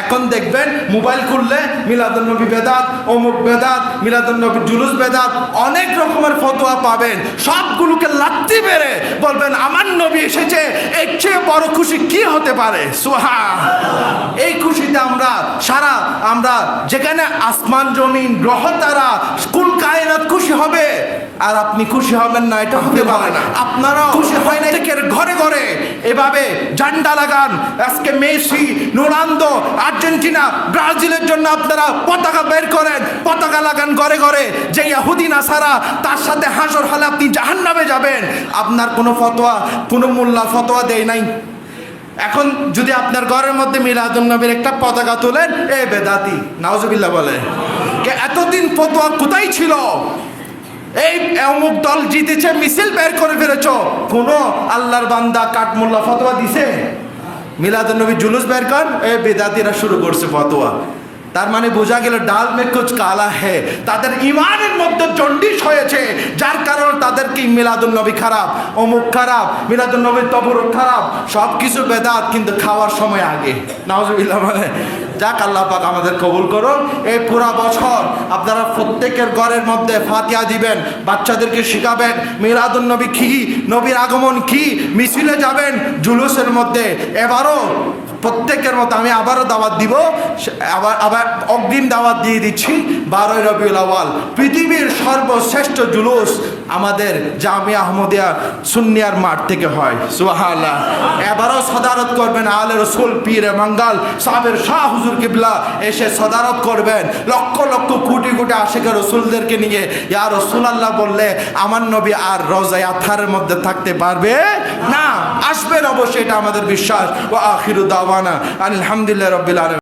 এখন দেখবেন মোবাইল খুললে মিলাদুন নবী বেদাত, অমুক বেদাত, মিলাদুন নবী জুলুস বেদাত, অনেক রকমের ফতোয়া পাবেন। সবগুলোকে লাত্তি মেরে বলবেন আমার নবী এসেছে, এর চেয়ে বড় খুশি কি হতে পারে? সুবহানাল্লাহ। এই খুশিতে আমরা যেখানে আসমান জমিন গ্রহ তারা কুল কায়নাত খুশি হবে, আর আপনি খুশি হবেন না, এটা হতে পারে না। আপনারাও খুশি হয় না, ঘরে ঘরে এভাবে ঝান্ডা লাগান। আজকে মেসি, রোনালদো, আর্জেন্টিনা, ব্রাজিলের জন্য আপনারা পতাকা বের করেন, পতাকা লাগান ঘরে ঘরে। যে ইহুদি নাসারা, তার সাথে হাসর হলে আপনি জাহান্নামে যাবেন। আপনার কোনো ফতোয়া, কোনো মোল্লা ফতোয়া দেয় নাই। এখন যদি আপনার ঘরের মধ্যে মিলাদুন নবীর একটা পতাকা তোলেন, এ বেদাতি, নাউজুবিল্লাহ বলে। এতদিন ফতোয়া কোথায় ছিল? এই অমুক দল জিতেছে, মিছিল বের করে ফেলেছ, কোনো আল্লাহর বান্দা কাঠমোল্লা ফতোয়া দিছে? মিলাদুন নবী জুলুস বের কর, এই বেদাতিরা শুরু করছে ফতোয়া। তার মানে বোঝা গেল ডাল মে কুছ কালা হে, তাদের ইমানের মধ্যে জন্ডিস হয়েছে, যার কারণে তাদেরকে মিলাদুন নবী খারাপ, অমুক খারাপ, মিলাদুন নবীর তবরক খারাপ, সব কিছু বেদাত, কিন্তু খাওয়ার সময় আগে। নাউজুবিল্লাহ বলে। যাক, আল্লাহ পাক আমাদের কবুল করুন। এই পুরা বছর আপনারা প্রত্যেকের ঘরের মধ্যে ফাতিহা দিবেন, বাচ্চাদেরকে শিখাবেন মিলাদুন নবী কি, নবীর আগমন কি, মিছিলে যাবেন জুলুসের মধ্যে। এবারও প্রত্যেকের মতো আমি আবারও দাওয়াত দিব, আবার অগ্রিম দাওয়াত দিয়ে দিচ্ছি। 12ই রবিউল আউয়াল পৃথিবীর সর্বশ্রেষ্ঠ জুলুস আমাদের জামিয়া আহমদিয়া সুন্নিয়ার মাঠ থেকে হয়। সুবহানাল্লাহ। এবারও সদারত করবেন আলে রসুল পীরে মাঙ্গাল সাহেবের শাহ হুজুর কিবলা, এসে সদারত করবেন লক্ষ লক্ষ কোটি কোটি আশিকের রসুলদেরকে নিয়ে। ইয়া রাসূলুল্লাহ বললে আমার নবী আর রওজায়ে আতহারের মধ্যে থাকতে পারবে না? আসবেন অবশ্যই, এটা আমাদের বিশ্বাস। ওয়া আখিরু দাওয়ানা আলহামদুলিল্লাহি রাব্বিল আলামিন।